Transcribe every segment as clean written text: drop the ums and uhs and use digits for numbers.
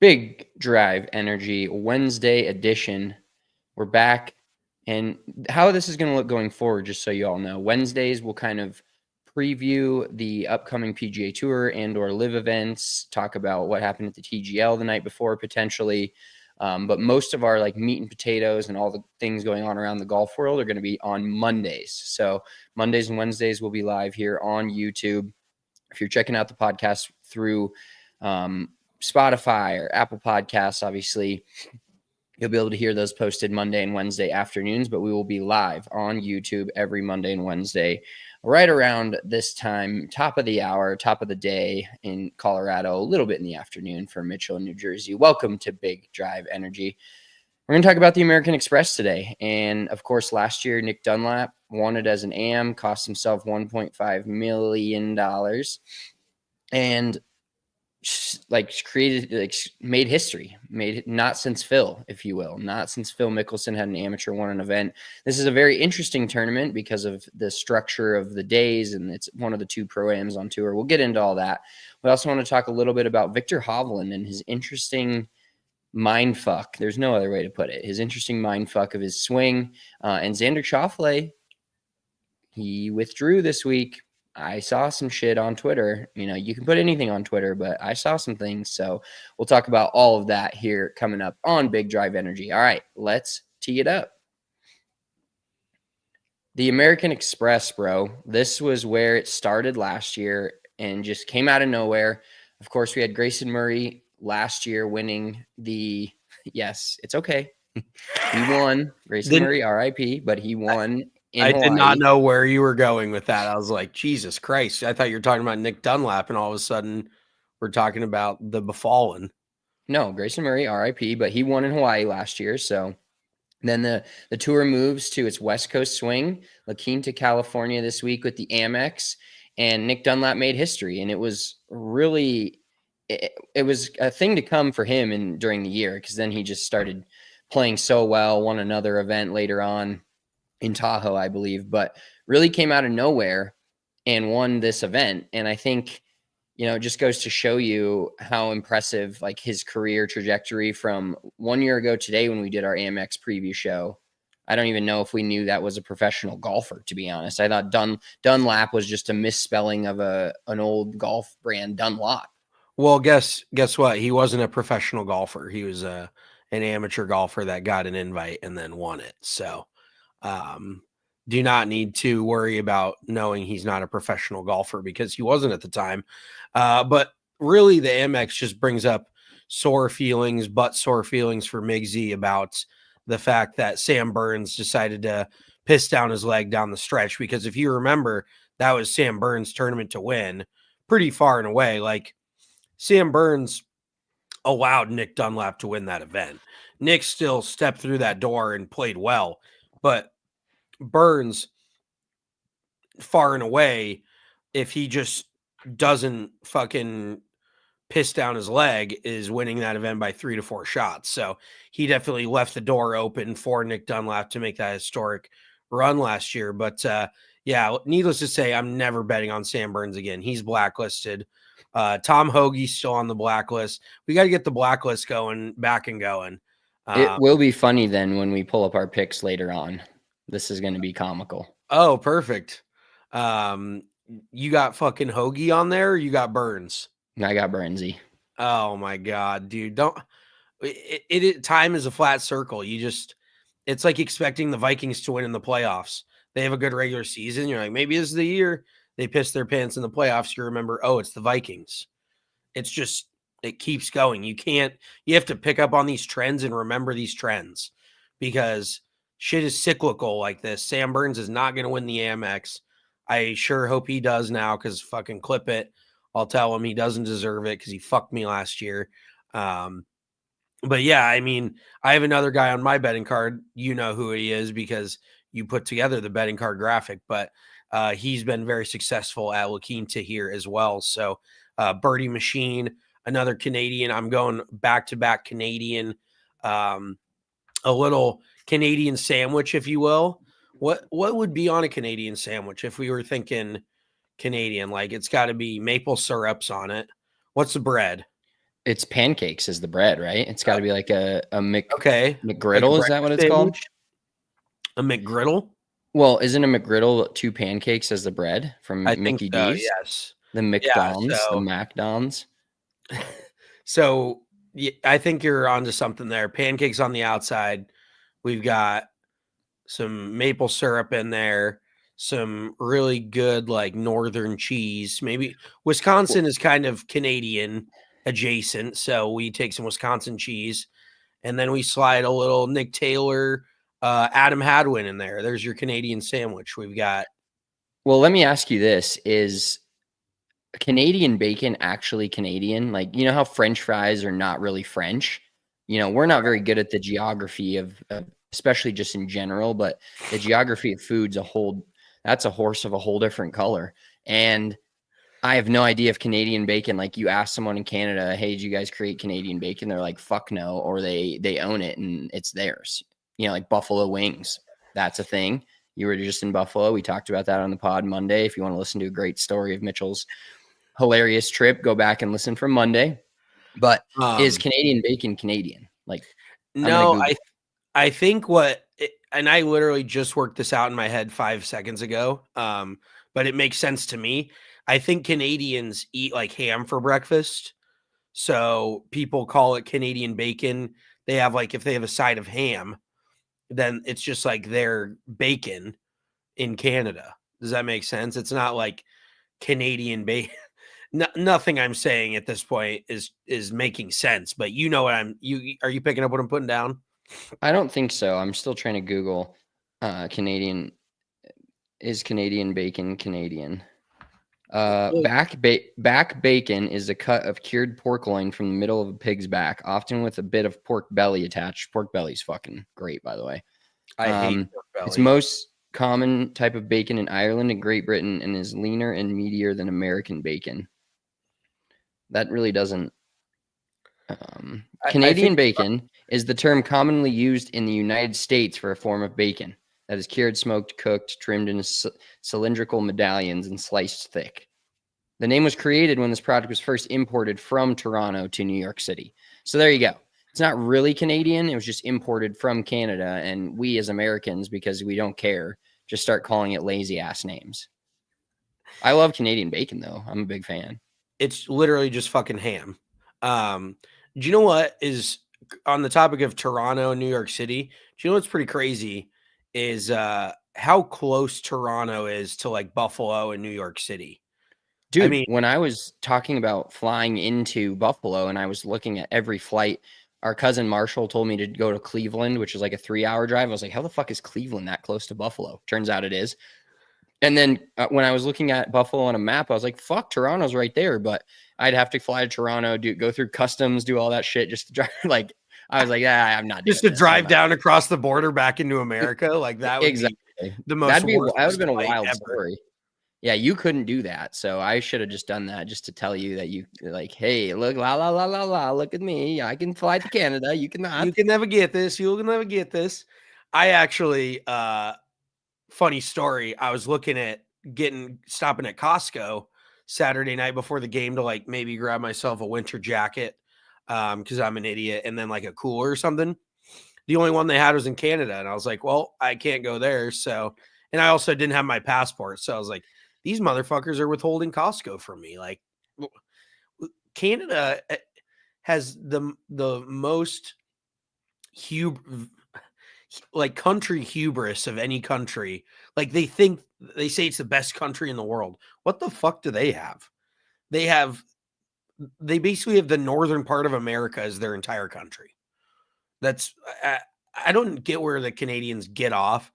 Big Drive Energy Wednesday edition. We're back. And how this is going to look going forward, just so you all know, Wednesdays we'll kind of preview the upcoming PGA Tour and or live events, talk about what happened at the TGL the night before potentially. But most of our like meat and potatoes and all the things going on around the golf world are going to be on Mondays. So Mondays and Wednesdays will be live here on YouTube. If you're checking out the podcast through Spotify or Apple Podcasts, obviously, you'll be able to hear those posted Monday and Wednesday afternoons, but we will be live on YouTube every Monday and Wednesday, right around this time, top of the hour, top of the day in Colorado, a little bit in the afternoon for Mitchell in New Jersey. Welcome to Big Drive Energy. We're going to talk about the American Express today. And of course, last year, Nick Dunlap won it as an AM, cost himself $1.5 million. And made history, not since Phil, if you will, not since Phil Mickelson had an amateur won an event. This is a very interesting tournament because of the structure of the days, and it's one of the two pro-ams on tour. We'll get into all that. We also want to talk a little bit about Viktor Hovland and his interesting mind fuck. There's no other way to put it. His interesting mind fuck of his swing. And Xander Schauffele, he withdrew this week. I saw some shit on Twitter. You know, you can put anything on Twitter, but I saw some things. So we'll talk about all of that here coming up on Big Drive Energy. All right, let's tee it up. The American Express, bro. This was where it started last year and just came out of nowhere. Of course, we had Grayson Murray last year winning the, yes, it's okay. He won. Grayson Murray, RIP, but he won. I did not know where you were going with that. I was like, Jesus Christ. I thought you were talking about Nick Dunlap, and all of a sudden we're talking about the Befallen. No, Grayson Murray, RIP, but he won in Hawaii last year. So then the tour moves to its West Coast swing, La Quinta, California this week with the Amex, and Nick Dunlap made history. And it was really, it was a thing to come for him during the year, because then he just started playing so well, won another event later on in Tahoe, I believe, but really came out of nowhere and won this event. And I think, you know, it just goes to show you how impressive like his career trajectory from 1 year ago today when we did our Amex preview show. I don't even know if we knew that was a professional golfer, to be honest. I thought Dunlap was just a misspelling of an old golf brand, Dunlop. Well, guess what? He wasn't a professional golfer. He was an amateur golfer that got an invite and then won it. So do not need to worry about knowing he's not a professional golfer, because he wasn't at the time. But really, the Amex just brings up sore feelings for Migsy about the fact that Sam Burns decided to piss down his leg down the stretch. Because if you remember, that was Sam Burns' tournament to win pretty far and away. Like, Sam Burns allowed Nick Dunlap to win that event. Nick still stepped through that door and played well, but Burns, far and away, if he just doesn't fucking piss down his leg, is winning that event by 3 to 4 shots. So he definitely left the door open for Nick Dunlap to make that historic run last year. But yeah, needless to say, I'm never betting on Sam Burns again. He's blacklisted. Tom Hoagie's still on the blacklist. We got to get the blacklist back and going. It will be funny then when we pull up our picks later on. This is going to be comical. Oh, perfect. You got fucking Hoagie on there, or you got Burns? I got Burnsy. Oh my God, dude. Time is a flat circle. It's like expecting the Vikings to win in the playoffs. They have a good regular season. You're like, maybe this is the year they piss their pants in the playoffs. You remember, oh, it's the Vikings. It's just, it keeps going. You have to pick up on these trends and remember these trends, because shit is cyclical like this. Sam Burns is not going to win the Amex. I sure hope he does now, because fucking clip it. I'll tell him he doesn't deserve it because he fucked me last year. But yeah, I mean, I have another guy on my betting card. You know who he is because you put together the betting card graphic, but he's been very successful at La Quinta here as well. So Birdie Machine, another Canadian. I'm going back-to-back Canadian, a little Canadian sandwich, if you will. What would be on a Canadian sandwich if we were thinking Canadian? Like, it's got to be maple syrups on it. What's the bread? It's pancakes is the bread, right? It's got to be like a Okay, like a McGriddle. Is that what breakfast it's called? sandwich, a McGriddle. Well, isn't a McGriddle two pancakes as the bread I from think Mickey so. D's? Yes. The Yeah. McDon's, the So, MacDon's. so I think you're onto something there. Pancakes on the outside. We've got some maple syrup in there, some really good like northern cheese. Maybe Well, Wisconsin is kind of Canadian adjacent, so we take some Wisconsin cheese and then we slide a little Nick Taylor, Adam Hadwin in there. There's your Canadian sandwich. We've got let me ask you this: is Canadian bacon actually Canadian? Like, you know how French fries are not really French? We're not very good at the geography of especially just in general, but the geography of food's that's a horse of a whole different color. And I have no idea if Canadian bacon, like you ask someone in Canada, hey, did you guys create Canadian bacon? They're like, fuck no, or they own it and it's theirs. Like buffalo wings. That's a thing. You were just in Buffalo. We talked about that on the pod Monday. If you want to listen to a great story of Mitchell's hilarious trip, go back and listen from Monday. But is um Canadian bacon Canadian? Like, I'm gonna no, Google. I think and I literally just worked this out in my head 5 seconds ago. But it makes sense to me. I think Canadians eat like ham for breakfast. So people call it Canadian bacon. They have like if they have a side of ham, then it's just like their bacon in Canada. Does that make sense? It's not like Canadian bacon. No, nothing I'm saying at this point is making sense, but you know what you are you picking up what I'm putting down? I don't think so. I'm still trying to Google Canadian. Is Canadian bacon Canadian? Well, Back bacon is a cut of cured pork loin from the middle of a pig's back, often with a bit of pork belly attached. Pork belly's fucking great, by the way. I hate pork It's belly. most common type of bacon in Ireland and Great Britain and is leaner and meatier than American bacon. That really doesn't. I think Canadian bacon is the term commonly used in the United States for a form of bacon that is cured, smoked, cooked, trimmed in cylindrical medallions, and sliced thick. The name was created when this product was first imported from Toronto to New York City. So there you go. It's not really Canadian. It was just imported from Canada. And we as Americans, because we don't care, just start calling it lazy ass names. I love Canadian bacon, though. I'm a big fan. it's literally just fucking ham. Do you know what is on the topic of Toronto and New York City? Do you know what's pretty crazy is how close Toronto is to like Buffalo and New York City. I Dude, mean, when I was talking about flying into Buffalo and I was looking at every flight, our cousin Marshall told me to go to Cleveland, which is like a 3-hour drive. I was like, how the fuck is Cleveland that close to Buffalo? Turns out it is. And then when I was looking at Buffalo on a map, I was like, fuck, Toronto's right there. But I'd have to fly to Toronto, go through customs, do all that shit just to drive. Like, I was like, I'm not doing just to this. drive down across the border back into America, like that would be Exactly. the most That would have worthless been a flight wild ever. story. Yeah, you couldn't do that. So I should have just done that just to tell you that you like, hey, look, la la la la la, look at me. I can fly to Canada. You You cannot. can never get this. You'll never get this. I actually, funny story. I was looking at stopping at Costco Saturday night before the game to like maybe grab myself a winter jacket because I'm an idiot and then like a cooler or something. The only one they had was in Canada, and I was like, well, I can't go there. So, and I also didn't have my passport, so I was like, these motherfuckers are withholding Costco from me. Like, Canada has the most like country hubris of any country. Like they say it's the best country in the world. What the fuck do they have? They basically have the northern part of America as their entire country. That's I don't get where the Canadians get off.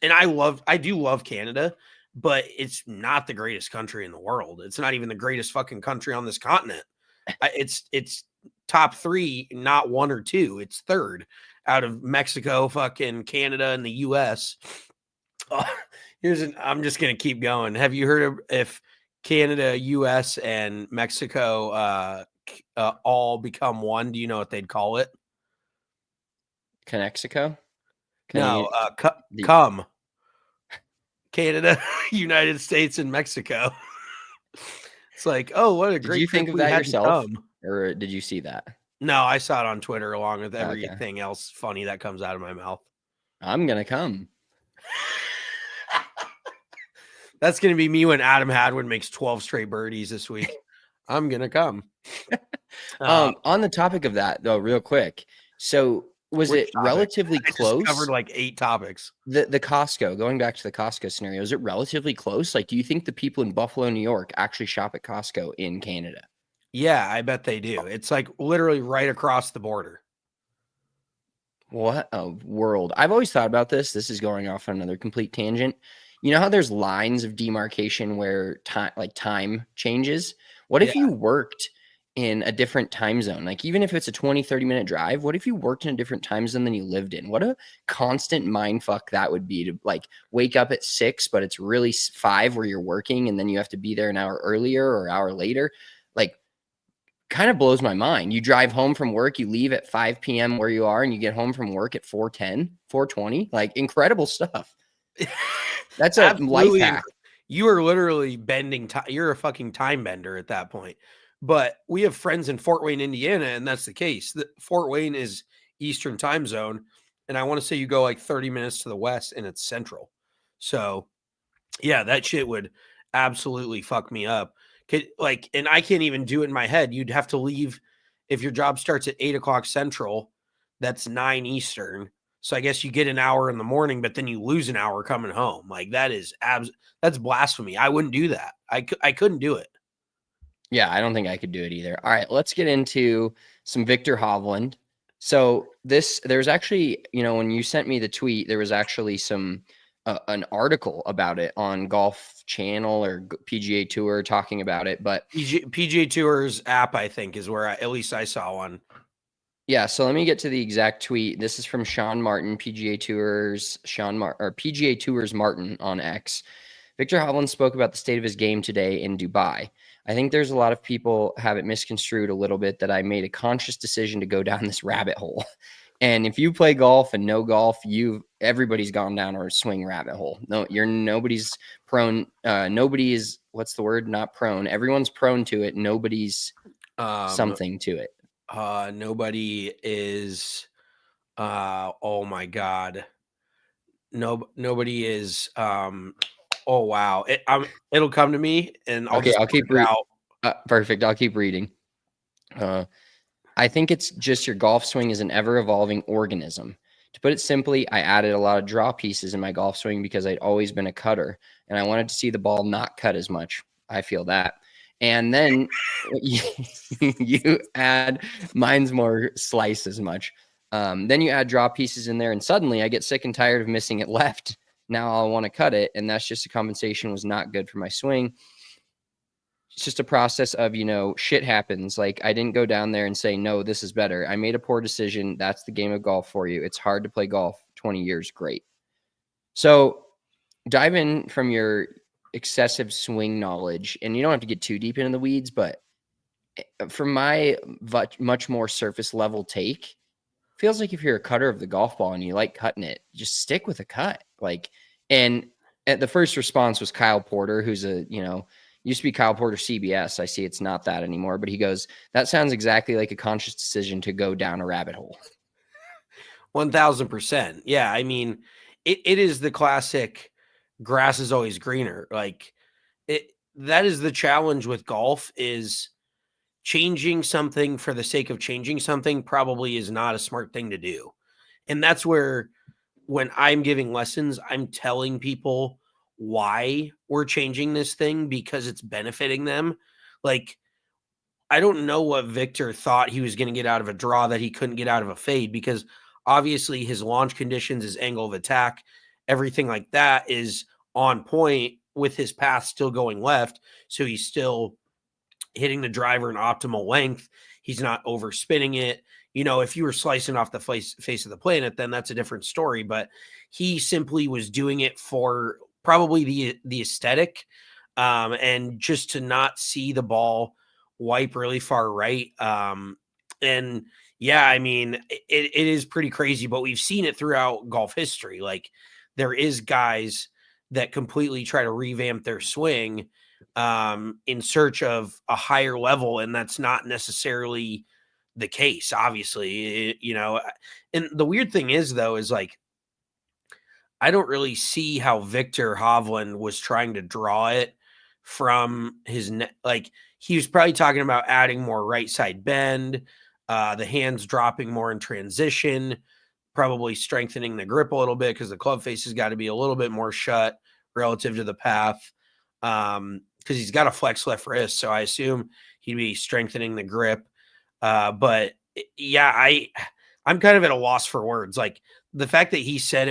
And I do love Canada, but it's not the greatest country in the world. It's not even the greatest fucking country on this continent. It's top 3, not 1 or 2. It's third out of Mexico, fucking Canada, and the U.S. I'm just gonna keep going. Have you heard of if Canada, U.S., and Mexico all become one? Do you know what they'd call it? Connexaco? No, The, come Canada, United States, and Mexico. It's like, oh, what a did great you trip think of we that had to yourself? come. or did you see that? No, I saw it on Twitter along with Okay. everything else funny that comes out of my mouth. I'm gonna come. That's going to be me when Adam Hadwin makes 12 straight birdies this week. I'm going to come. On the topic of that though, real quick. So was Which it topic? relatively I just covered close? like 8 topics. The Costco, going back to the Costco scenario, is it relatively close? Like, do you think the people in Buffalo, New York actually shop at Costco in Canada? Yeah, I bet they do. It's like literally right across the border. What a world. I've always thought about this. This is going off on another complete tangent. You know how there's lines of demarcation where time changes? What Yeah. if you worked in a different time zone? Like even if it's a 20, 30-minute drive, what if you worked in a different time zone than you lived in? What a constant mind fuck that would be to like wake up at 6, but it's really 5 where you're working and then you have to be there an hour earlier or an hour later. Like kind of blows my mind. You drive home from work, you leave at 5 p.m. where you are, and you get home from work at 4:10, 4:20. Like incredible stuff. That's a life Absolutely. hack. You are literally bending time. You're a fucking time bender at that point. But we have friends in Fort Wayne, Indiana, and that's the case. Fort Wayne is Eastern time zone. And I want to say you go like 30 minutes to the west and it's central. So yeah, that shit would absolutely fuck me up. Like, and I can't even do it in my head. You'd have to leave if your job starts at 8 o'clock central. That's 9 Eastern. So I guess you get an hour in the morning, but then you lose an hour coming home. Like that is that's blasphemy. I wouldn't do that. I couldn't do it. Yeah, I don't think I could do it either. All right, let's get into some Victor Hovland. So there's actually, when you sent me the tweet, there was actually an article about it on Golf Channel or PGA Tour talking about it. But PGA Tour's app, I think, is where at least I saw one. yeah, so let me get to the exact tweet. This is from Sean Martin, PGA Tours PGA Tours Martin on X. Victor Hovland spoke about the state of his game today in Dubai. I think there's a lot of people have it misconstrued a little bit that I made a conscious decision to go down this rabbit hole. And if you play golf and know golf, everybody's gone down a swing rabbit hole. No, nobody's prone. Nobody is, what's the word? Not prone. Everyone's prone to it. Nobody's something to it. Nobody is oh my god. Nobody is oh wow. It'll come to me and I'll Okay, just I'll keep out. perfect. I'll keep reading. I think it's just your golf swing is an ever evolving organism. To put it simply, I added a lot of draw pieces in my golf swing because I'd always been a cutter and I wanted to see the ball not cut as much. I feel that. And then you add mine's more slice as much. Then you add draw pieces in there, and suddenly I get sick and tired of missing it left. Now I want to cut it, and that's just a compensation was not good for my swing. It's just a process of, shit happens. Like I didn't go down there and say, no, this is better. I made a poor decision. That's the game of golf for you. It's hard to play golf 20 years. Great. So dive in from your excessive swing knowledge, and you don't have to get too deep into the weeds, but from my much more surface level take, feels like if you're a cutter of the golf ball and you like cutting it, just stick with a cut. And at the first response was Kyle Porter, who's used to be Kyle Porter CBS. I see it's not that anymore, but he goes, that sounds exactly like a conscious decision to go down a rabbit hole. 1000%. Yeah. I mean, it is the classic grass is always greener. Like that is the challenge with golf is changing something for the sake of changing something probably is not a smart thing to do. And that's where when I'm giving lessons, I'm telling people why we're changing this thing because it's benefiting them. Like, I don't know what Victor thought he was going to get out of a draw that he couldn't get out of a fade because obviously his launch conditions, his angle of attack, everything like that is on point with his path still going left. So he's still hitting the driver in optimal length. He's not overspinning it. If you were slicing off the face of the planet, then that's a different story. But he simply was doing it for probably the aesthetic and just to not see the ball wipe really far right. And yeah, I mean, it is pretty crazy, but we've seen it throughout golf history. Like there is guys that completely try to revamp their swing in search of a higher level, and that's not necessarily the case, obviously. And the weird thing is, though, is like I don't really see how Victor Hovland was trying to draw it from his like he was probably talking about adding more right side bend, the hands dropping more in transition, probably strengthening the grip a little bit because the club face has got to be a little bit more shut relative to the path. Because he's got a flex left wrist, so I assume he'd be strengthening the grip. But yeah, I'm kind of at a loss for words. Like the fact that he said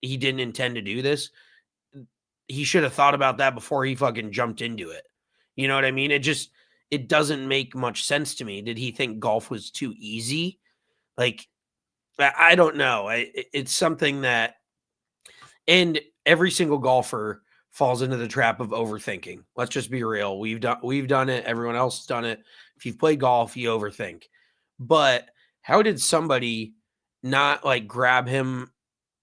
he didn't intend to do this, he should have thought about that before he fucking jumped into it. You know what I mean? It doesn't make much sense to me. Did he think golf was too easy? Like, I don't know. It's something that, and every single golfer falls into the trap of overthinking. Let's just be real. We've done it. Everyone else has done it. If you've played golf, you overthink. But how did somebody not like grab him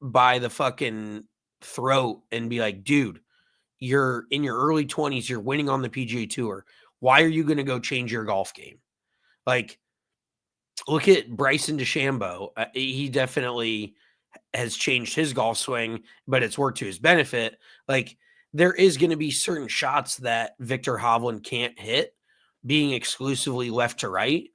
by the fucking throat and be like, dude, you're in your early 20s, you're winning on the PGA Tour. Why are you going to go change your golf game? Like, look at Bryson DeChambeau. He definitely has changed his golf swing, but it's worked to his benefit. Like, there is going to be certain shots that Victor Hovland can't hit, being exclusively left to right,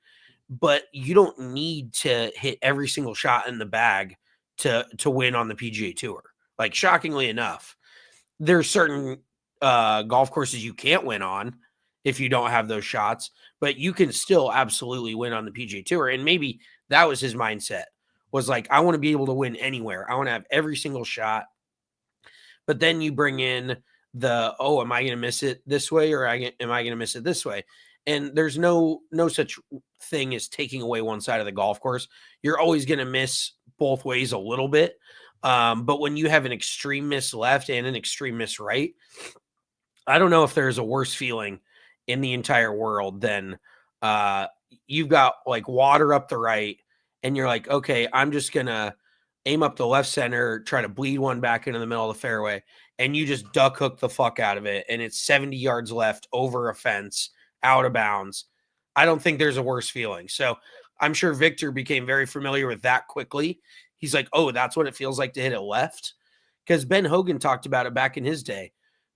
but you don't need to hit every single shot in the bag to win on the PGA Tour. Like, shockingly enough, there's certain golf courses you can't win on if you don't have those shots, but you can still absolutely win on the PGA Tour. And maybe that was his mindset, was like, I want to be able to win anywhere. I want to have every single shot. But then you bring in am I going to miss it this way, or am I going to miss it this way? And there's no such thing as taking away one side of the golf course. You're always going to miss both ways a little bit. But when you have an extreme miss left and an extreme miss right, I don't know if there's a worse feeling in the entire world than you've got like water up the right, and you're like, okay, I'm just going to aim up the left center, try to bleed one back into the middle of the fairway, and you just duck hook the fuck out of it, and it's 70 yards left over a fence, out of bounds. I don't think there's a worse feeling. So I'm sure Victor became very familiar with that quickly. He's like, oh, that's what it feels like to hit it left. Because Ben Hogan talked about it back in his day.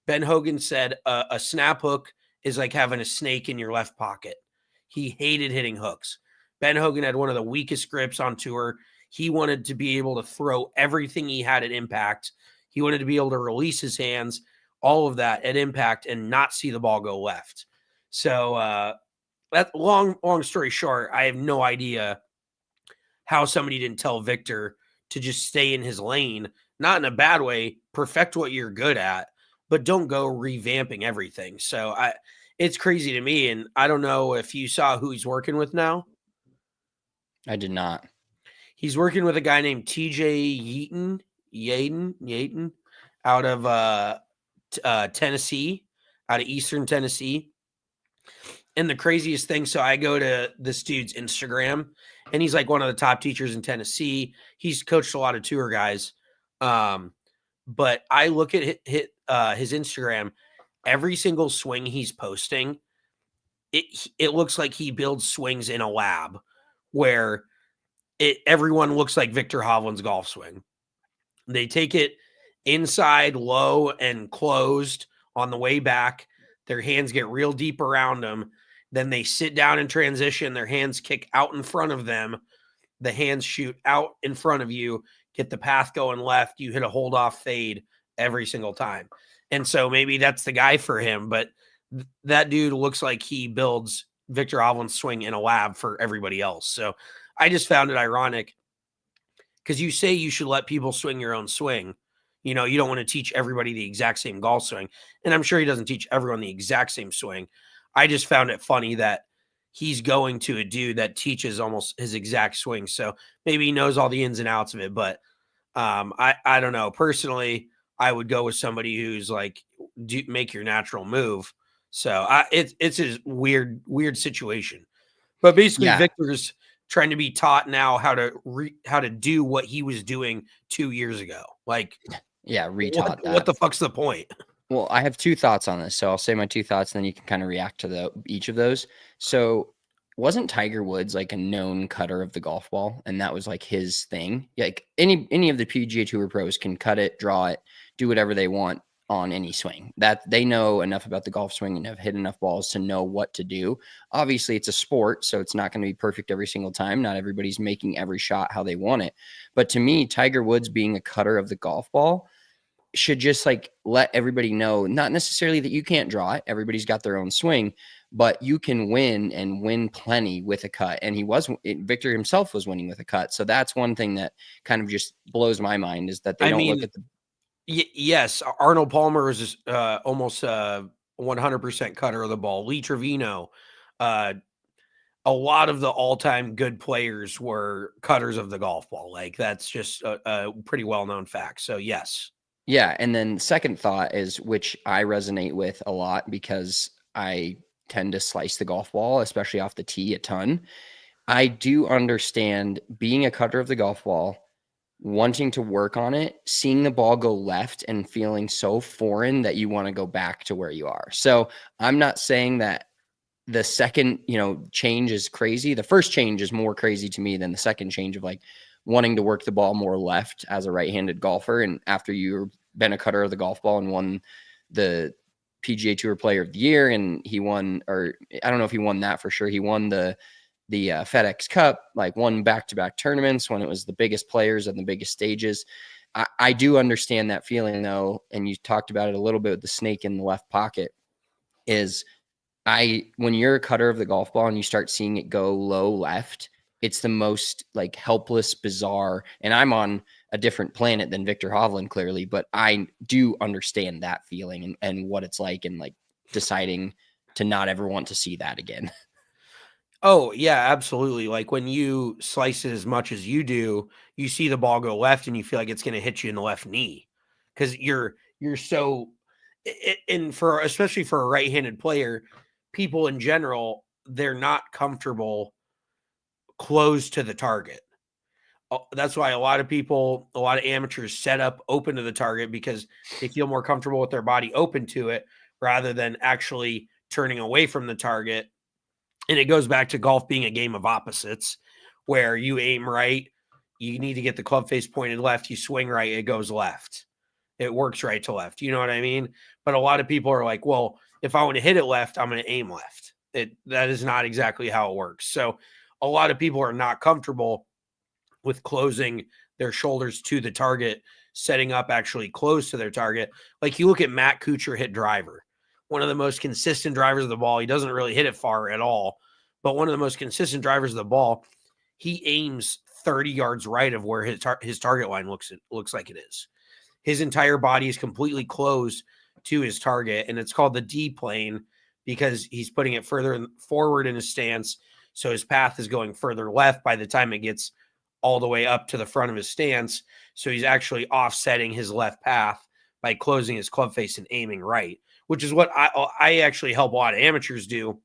Ben Hogan said a snap hook is like having a snake in your left pocket. He hated hitting hooks. Ben Hogan had one of the weakest grips on tour. He wanted to be able to throw everything he had at impact. He wanted to be able to release his hands, all of that at impact, and not see the ball go left. So that long story short, I have no idea how somebody didn't tell Victor to just stay in his lane, not in a bad way, perfect what you're good at, but don't go revamping everything. So it's crazy to me. And I don't know if you saw who he's working with now. I did not. He's working with a guy named TJ Yaden out of Tennessee, out of Eastern Tennessee. And the craziest thing, so I go to this dude's Instagram, and he's like one of the top teachers in Tennessee. He's coached a lot of tour guys. But I look at his Instagram, every single swing he's posting, it looks like he builds swings in a lab where everyone looks like Victor Hovland's golf swing. They take it inside, low, and closed on the way back. Their hands get real deep around them. Then they sit down in transition. Their hands kick out in front of them. The hands shoot out in front of you, get the path going left. You hit a hold off fade every single time. And so maybe that's the guy for him. But that dude looks like he builds Victor Hovland's swing in a lab for everybody else. So I just found it ironic because you say you should let people swing your own swing. You know, you don't want to teach everybody the exact same golf swing. And I'm sure he doesn't teach everyone the exact same swing. I just found it funny that he's going to a dude that teaches almost his exact swing. So maybe he knows all the ins and outs of it. But I don't know. Personally, I would go with somebody who's like, make your natural move. So it's a weird situation. But basically, yeah. Victor's trying to be taught now how to do what he was doing 2 years ago. Like, yeah, retaught what the fuck's the point? Well, I have two thoughts on this. So I'll say my two thoughts, and then you can kind of react to each of those. So wasn't Tiger Woods like a known cutter of the golf ball, and that was like his thing? Like any of the PGA Tour pros can cut it, draw it, do whatever they want on any swing. That they know enough about the golf swing and have hit enough balls to know what to do. Obviously, it's a sport, so it's not going to be perfect every single time. Not everybody's making every shot how they want it. But to me, Tiger Woods being a cutter of the golf ball should just like let everybody know, not necessarily that you can't draw it. Everybody's got their own swing, but you can win and win plenty with a cut. And Victor himself was winning with a cut. So that's one thing that kind of just blows my mind is that they I don't look mean, at the, yes, Arnold Palmer is almost 100% cutter of the ball. Lee Trevino, uh, a lot of the all-time good players were cutters of the golf ball. Like that's just a pretty well-known fact. So yes. yeah. And then second thought is, which I resonate with a lot because I tend to slice the golf ball, especially off the tee a ton. I do understand being a cutter of the golf ball, wanting to work on it, seeing the ball go left and feeling so foreign that you want to go back to where you are. So I'm not saying that the second, change is crazy. The first change is more crazy to me than the second change of like wanting to work the ball more left as a right-handed golfer. And after you've been a cutter of the golf ball and won the PGA Tour Player of the Year, and he won, or I don't know if he won that for sure. He won the FedEx Cup, like won back-to-back tournaments when it was the biggest players and the biggest stages. I do understand that feeling though, and you talked about it a little bit with the snake in the left pocket. Is when you're a cutter of the golf ball and you start seeing it go low left, it's the most like helpless, bizarre. And I'm on a different planet than Victor Hovland, clearly, but I do understand that feeling and what it's like, and like deciding to not ever want to see that again. Oh, yeah, absolutely. Like when you slice it as much as you do, you see the ball go left and you feel like it's going to hit you in the left knee because you're so and for especially for a right-handed player, people in general, they're not comfortable close to the target. That's why a lot of amateurs set up open to the target because they feel more comfortable with their body open to it rather than actually turning away from the target. And it goes back to golf being a game of opposites where you aim right, you need to get the club face pointed left, you swing right, it goes left. It works right to left. You know what I mean? But a lot of people are like, well, if I want to hit it left, I'm going to aim left. That is not exactly how it works. So a lot of people are not comfortable with closing their shoulders to the target, setting up actually close to their target. Like you look at Matt Kuchar hit driver, one of the most consistent drivers of the ball. He doesn't really hit it far at all, but one of the most consistent drivers of the ball. He aims 30 yards right of where his target line looks like it is. His entire body is completely closed to his target, and it's called the D plane because he's putting it further forward in his stance. So his path is going further left by the time it gets all the way up to the front of his stance. So he's actually offsetting his left path by closing his club face and aiming right, which is what I actually help a lot of amateurs do.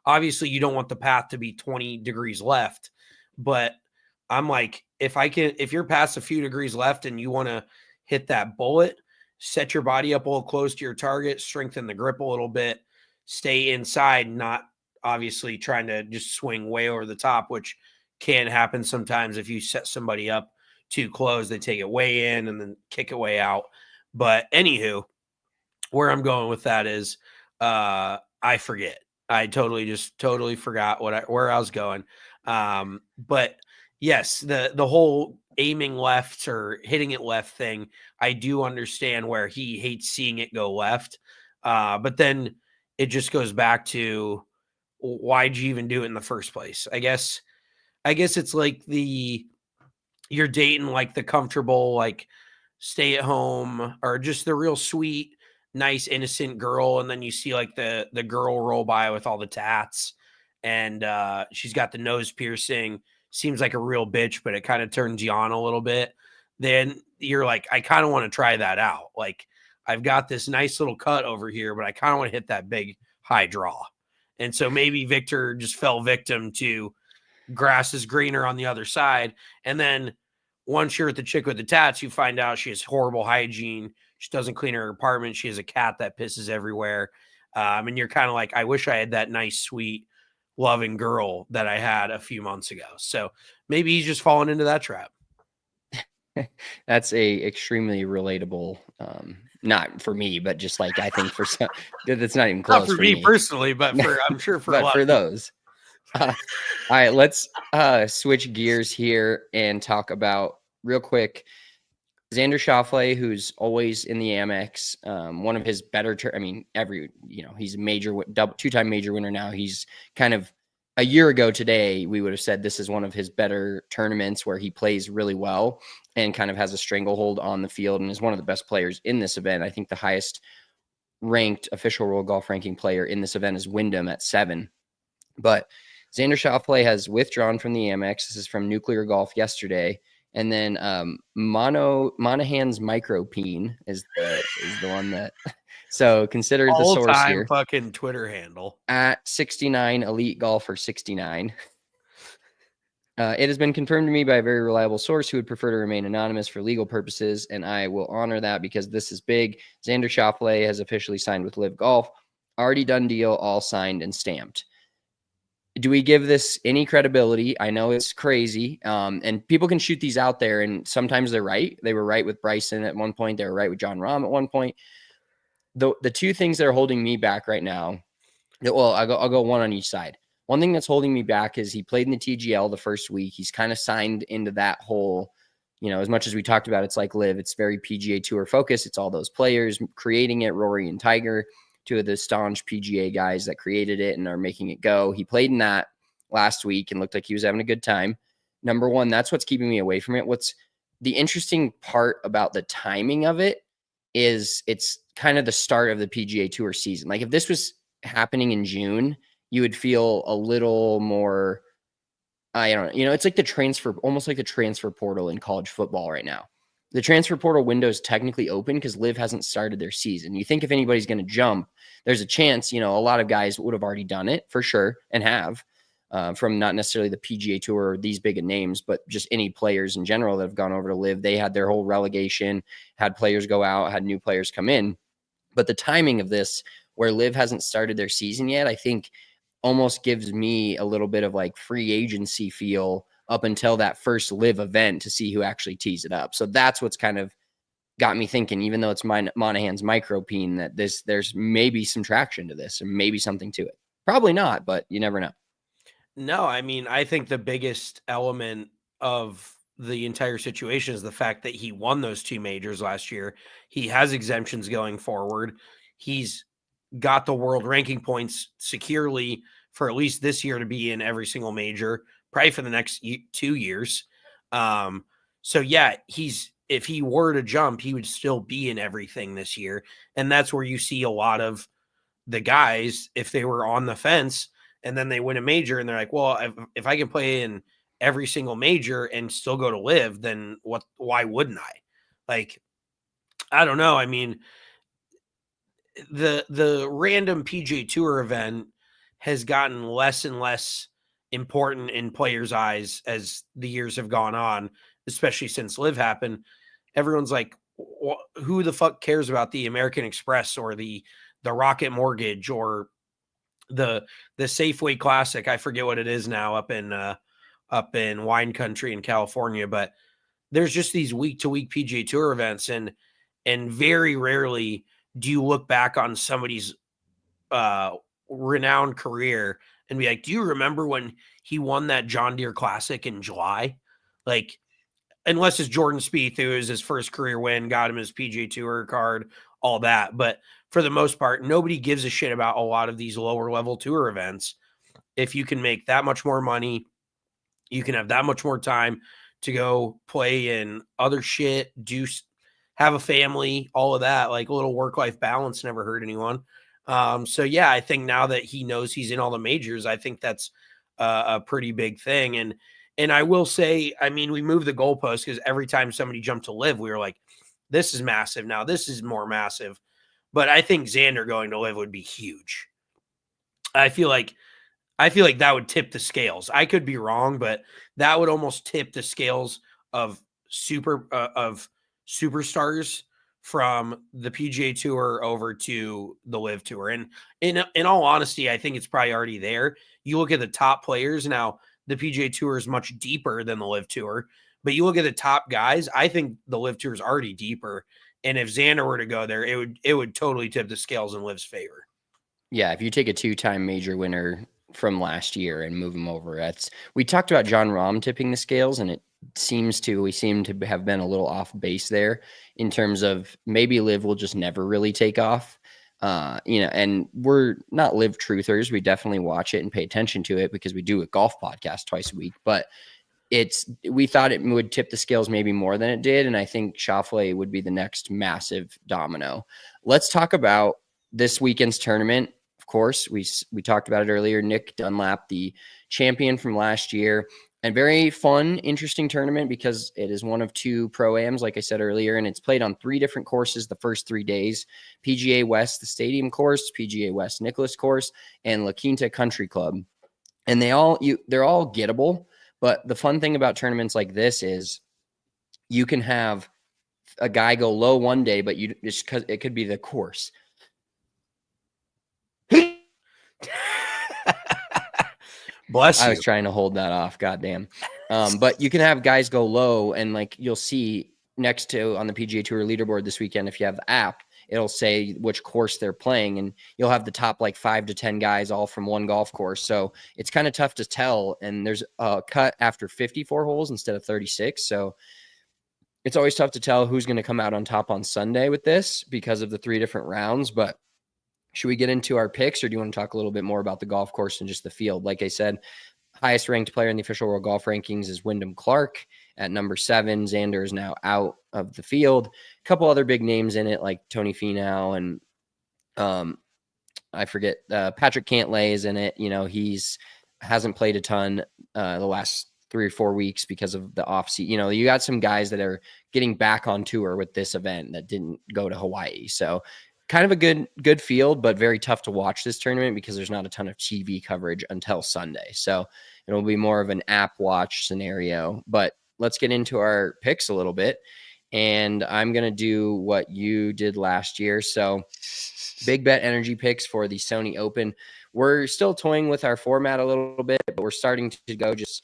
Obviously, you don't want the path to be 20 degrees left, but I'm like, if you're past a few degrees left and you want to hit that bullet, set your body up a little close to your target, strengthen the grip a little bit, stay inside, not obviously trying to just swing way over the top, which can happen sometimes if you set somebody up too close. They take it way in and then kick it way out. But anywho, where I'm going with that is I forget. I totally forgot where I was going. But yes, the whole aiming left or hitting it left thing, I do understand where he hates seeing it go left. But then it just goes back to why'd you even do it in the first place? I guess it's like you're dating like the comfortable, like stay at home or just the real sweet, nice, innocent girl. And then you see like the girl roll by with all the tats and she's got the nose piercing, seems like a real bitch, but it kind of turns you on a little bit. Then you're like, I kind of want to try that out. Like I've got this nice little cut over here, but I kind of want to hit that big high draw. And so maybe Victor just fell victim to grass is greener on the other side. And then once you're at the chick with the tats, you find out she has horrible hygiene. She doesn't clean her apartment. She has a cat that pisses everywhere. And you're kind of like, I wish I had that nice, sweet, loving girl that I had a few months ago. So maybe he's just fallen into that trap. That's a extremely relatable, not for me, but just like I think for some, that's not even Not close for for me me. personally, but I'm sure for a But lot for of people. those. All right, let's switch gears here and talk about real quick Xander Schauffele, who's always in the Amex. One of his better, he's a major, two-time major winner now. He's kind of a year ago today, we would have said this is one of his better tournaments where he plays really well and kind of has a stranglehold on the field and is one of the best players in this event. I think the highest ranked official world golf ranking player in this event is Wyndham at 7. But Xander Schauffele has withdrawn from the Amex. This is from Nuclear Golf yesterday. And then Monahan's Micropene is the one that. So consider the source All-time here fucking Twitter handle. at 69 Elite Golfer 69. It has been confirmed to me by a very reliable source who would prefer to remain anonymous for legal purposes, and I will honor that because this is big. Xander Schauffele has officially signed with Live Golf. Already done deal, all signed and stamped. Do we give this any credibility? I know it's crazy, and people can shoot these out there, and sometimes they're right. They were right with Bryson at one point. They were right with John Rahm at one point. The two things that are holding me back right now, well, I'll go one on each side. One thing that's holding me back is he played in the TGL the first week. He's kind of signed into that whole, as much as we talked about, it's like Live. It's very PGA Tour focus. It's all those players creating it, Rory and Tiger, two of the staunch PGA guys that created it and are making it go. He played in that last week and looked like he was having a good time. Number one, that's what's keeping me away from it. What's the interesting part about the timing of it is it's kind of the start of the PGA Tour season. Like if this was happening in June, you would feel a little more, I don't know, it's like almost like the transfer portal in college football right now. The transfer portal window is technically open because Liv hasn't started their season. You think if anybody's going to jump, there's a chance, a lot of guys would have already done it for sure and have from not necessarily the PGA Tour or these big names, but just any players in general that have gone over to Liv. They had their whole relegation, had players go out, had new players come in. But the timing of this, where Liv hasn't started their season yet, I think almost gives me a little bit of like free agency feel up until that first Live event to see who actually tees it up. So that's what's kind of got me thinking, even though it's Monahan's Micropene, that there's maybe some traction to this and maybe something to it. Probably not, but you never know. No, I mean, I think the biggest element of the entire situation is the fact that he won those two majors last year. He has exemptions going forward. He's got the world ranking points securely for at least this year to be in every single major, probably for the next 2 years. So yeah, if he were to jump, he would still be in everything this year. And that's where you see a lot of the guys, if they were on the fence and then they win a major and they're like, well, if I can play in every single major and still go to Live, then why wouldn't I? Like, I don't know. I mean, the random PGA Tour event has gotten less and less important in players' eyes as the years have gone on, especially since Live happened. Everyone's like, who the fuck cares about the American Express or the Rocket Mortgage or the Safeway Classic? I forget what it is now up in wine country in California, but there's just these week to week PGA Tour events, and very rarely do you look back on somebody's renowned career and be like, do you remember when he won that John Deere Classic in July? Like, unless it's Jordan Spieth, who is his first career win, got him his PGA Tour card, all that. But for the most part, nobody gives a shit about a lot of these lower level tour events. If you can make that much more money, you can have that much more time to go play in other shit, have a family, all of that, like a little work-life balance never hurt anyone. So yeah, I think now that he knows he's in all the majors, I think that's a pretty big thing. And I will say, I mean, we moved the goalpost because every time somebody jumped to Live, we were like, this is massive. Now this is more massive. But I think Xander going to Live would be huge. I feel like that would tip the scales. I could be wrong, but that would almost tip the scales of superstars from the PGA Tour over to the Live Tour. And in all honesty, I think it's probably already there. You look at the top players now. The PGA Tour is much deeper than the Live Tour, but you look at the top guys. I think the Live Tour is already deeper. And if Xander were to go there, it would totally tip the scales in Liv's favor. Yeah, if you take a 2-time major winner from last year and move him over, we talked about John Rahm tipping the scales, and we seem to have been a little off base there in terms of maybe Liv will just never really take off. And we're not Liv truthers. We definitely watch it and pay attention to it because we do a golf podcast twice a week, but we thought it would tip the scales maybe more than it did. And I think Schauffele would be the next massive domino. Let's talk about this weekend's tournament. Of course, we talked about it earlier. Nick Dunlap, the champion from last year, and very fun, interesting tournament because it is one of 2 pro-ams, like I said earlier, and it's played on 3 different courses the first 3 days: PGA West, the Stadium course, PGA West Nicklaus course, and La Quinta Country Club. And they're all gettable. But the fun thing about tournaments like this is you can have a guy go low one day, but you just because it could be the course. Bless you. I was trying to hold that off. Goddamn. But you can have guys go low, and like you'll see next to on the PGA Tour leaderboard this weekend, if you have the app, it'll say which course they're playing, and you'll have the top like 5 to 10 guys all from one golf course. So it's kind of tough to tell. And there's a cut after 54 holes instead of 36. So it's always tough to tell who's going to come out on top on Sunday with this because of the 3 different rounds. But should we get into our picks, or do you want to talk a little bit more about the golf course and just the field? Like I said, highest ranked player in the official world golf rankings is Wyndham Clark at number 7. Xander is now out of the field. A couple other big names in it, like Tony Finau and I forget, Patrick Cantlay is in it. Hasn't played a ton the last 3 or 4 weeks because of the offseason. You got some guys that are getting back on tour with this event that didn't go to Hawaii. So kind of a good field, but very tough to watch this tournament because there's not a ton of TV coverage until Sunday. So it'll be more of an app watch scenario. But let's get into our picks a little bit. And I'm going to do what you did last year. So big bet energy picks for the Sony Open. We're still toying with our format a little bit, but we're starting to go just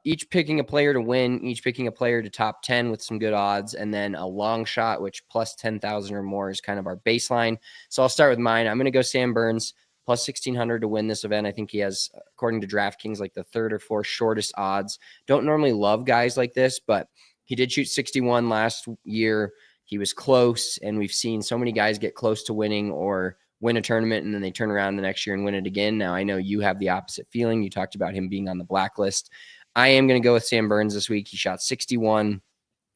each picking a player to win, each picking a player to top 10 with some good odds, and then a long shot, which plus 10,000 or more is kind of our baseline. So I'll start with mine. I'm going to go Sam Burns plus 1,600 to win this event. I think he has, according to DraftKings, like the 3rd or 4th shortest odds. Don't normally love guys like this, but he did shoot 61 last year. He was close, and we've seen so many guys get close to winning or win a tournament, and then they turn around the next year and win it again. Now, I know you have the opposite feeling. You talked about him being on the blacklist. I am going to go with Sam Burns this week. He shot 61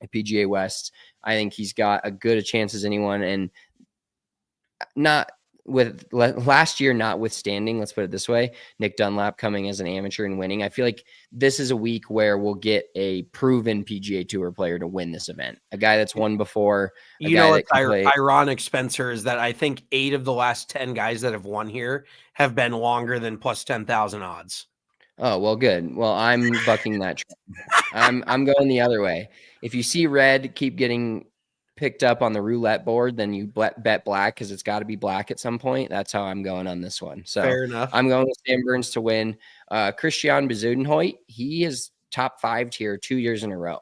at PGA West. I think he's got as good a chance as anyone, and not with last year notwithstanding, let's put it this way, Nick Dunlap coming as an amateur and winning. I feel like this is a week where we'll get a proven PGA Tour player to win this event. A guy that's won before. What's ironic, Spencer, is that I think 8 of the last 10 guys that have won here have been longer than plus 10,000 odds. Oh, well, good. Well, I'm bucking that trend. I'm going the other way. If you see red keep getting picked up on the roulette board, then you bet black because it's got to be black at some point. That's how I'm going on this one. So fair enough. I'm going with Sam Burns to win. Christian Bezuidenhout, he is top 5 tier 2 years in a row,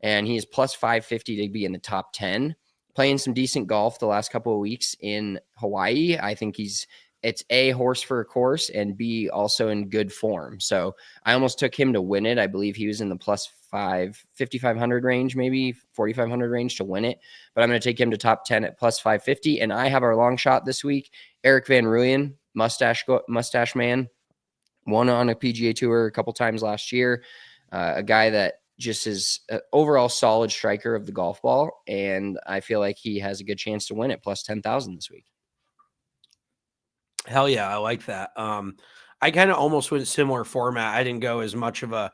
and he is plus 550 to be in the top 10. Playing some decent golf the last couple of weeks in Hawaii. I think it's A, horse for a course, and B, also in good form. So I almost took him to win it. I believe he was in the plus 5,500 range, maybe 4,500 range to win it. But I'm going to take him to top 10 at plus 550. And I have our long shot this week, Eric Van Rooyen, mustache man, won on a PGA Tour a couple times last year. A guy that just is an overall solid striker of the golf ball. And I feel like he has a good chance to win it plus 10,000 this week. Hell yeah, I like that. I kind of almost went similar format. I didn't go as much of a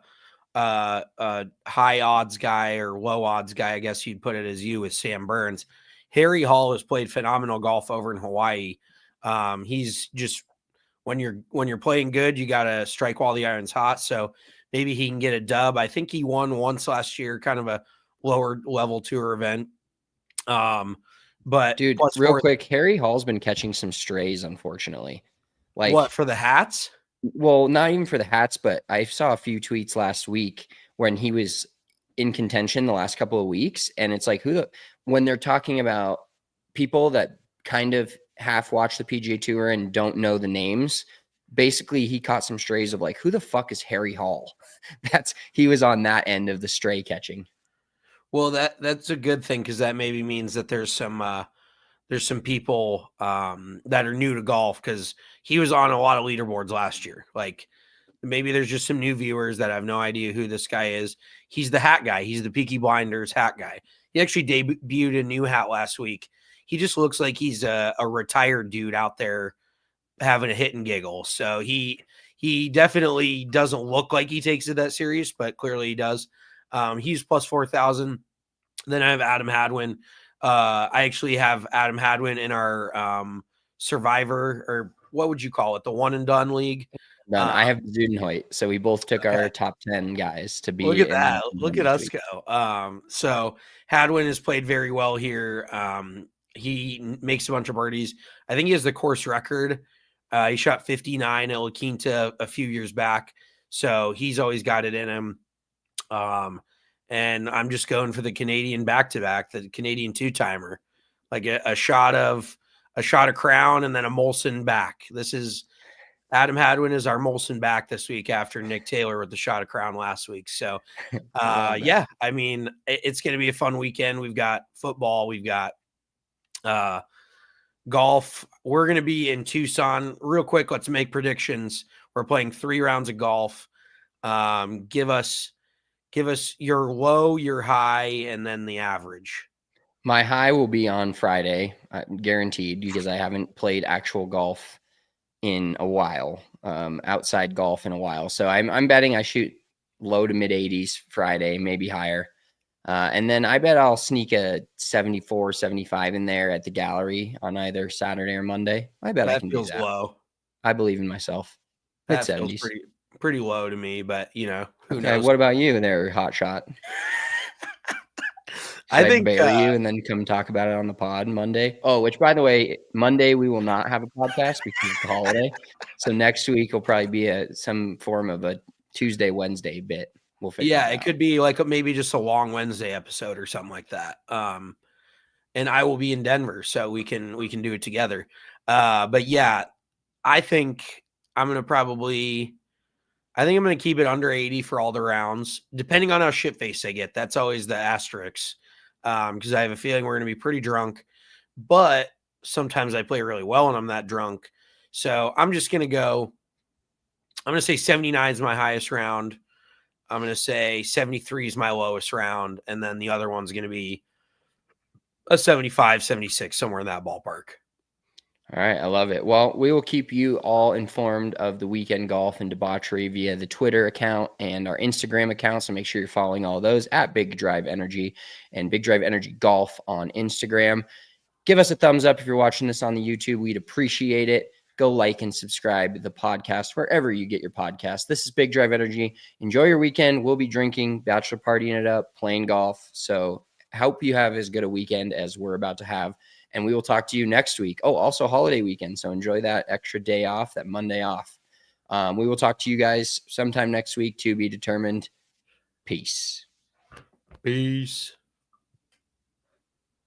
high odds guy or low odds guy, I guess you'd put it, as you with Sam Burns. Harry Hall has played phenomenal golf over in Hawaii. He's just when you're playing good, you got to strike while the iron's hot. So maybe he can get a dub. I think he won once last year, kind of a lower level tour event. But Dude, plus real four. quick, Harry Hall's been catching some strays, unfortunately. What Like, for the hats? well, not even for the hats, but I saw a few tweets last week when he was in contention the last couple of weeks. And it's like, when they're talking about people that kind of half watch the PGA Tour and don't know the names, basically he caught some strays of like, who the fuck is Harry Hall? He was on that end of the stray catching. Well, that's a good thing because that maybe means that there's some people that are new to golf because he was on a lot of leaderboards last year. Like maybe there's just some new viewers that have no idea who this guy is. He's the hat guy. He's the Peaky Blinders hat guy. He actually debuted a new hat last week. He just looks like he's a retired dude out there having a hit and giggle. So he definitely doesn't look like he takes it that serious, but clearly he does. He's plus 4,000. Then I have Adam Hadwin. I actually have Adam Hadwin in our Survivor, or what would you call it? The one and done league. Done. I have Zudenhoyt, so we both took Okay. our top 10 guys to Look be at in the that. one and Look done at this us week. go. So Hadwin has played very well here. He makes a bunch of birdies. I think he has the course record. He shot 59 at La Quinta a few years back. So he's always got it in him. And I'm just going for the Canadian back-to-back, the Canadian two-timer, like a shot of Crown and then a Molson back. This is Adam Hadwin is our Molson back this week after Nick Taylor with the shot of Crown last week. So, Love that. yeah, I mean, it's going to be a fun weekend. We've got football, we've got golf. We're going to be in Tucson real quick. Let's make predictions. We're playing 3 rounds of golf. Give us your low, your high, and then the average. My high will be on Friday, guaranteed, because I haven't played actual golf in a while, outside golf in a while. So I'm betting I shoot low to mid 80s Friday, maybe higher. And then I bet I'll sneak a 74, 75 in there at the gallery on either Saturday or Monday. I bet I That can do feels that. low. I believe in myself. Mid That feels 70s. pretty low to me, but who Okay, knows? what about you there, hot shot? Should I I think bury you and then come talk about it on the pod Monday? Oh, which by the way, Monday we will not have a podcast because it's a holiday. So next week will probably be some form of a Tuesday, Wednesday bit. We'll figure yeah, that it out. could be like maybe just a long Wednesday episode or something like that. And I will be in Denver, so we can do it together. But yeah, I think I'm gonna keep it under 80 for all the rounds, depending on how shit faced I get. That's always the asterisk. Because I have a feeling we're gonna be pretty drunk, but sometimes I play really well and I'm that drunk. So I'm gonna say 79 is my highest round. I'm gonna say 73 is my lowest round, and then the other one's gonna be a 75, 76, somewhere in that ballpark. All right, I love it. Well, we will keep you all informed of the weekend golf and debauchery via the Twitter account and our Instagram account. So make sure you're following all those at Big Drive Energy and Big Drive Energy Golf on Instagram. Give us a thumbs up if you're watching this on the YouTube. We'd appreciate it. Go like and subscribe to the podcast wherever you get your podcast. This is Big Drive Energy. Enjoy your weekend. We'll be drinking, bachelor partying it up, playing golf. So hope you have as good a weekend as we're about to have. And we will talk to you next week. Oh, also holiday weekend. So enjoy that extra day off, that Monday off. We will talk to you guys sometime next week to be determined. Peace. Peace.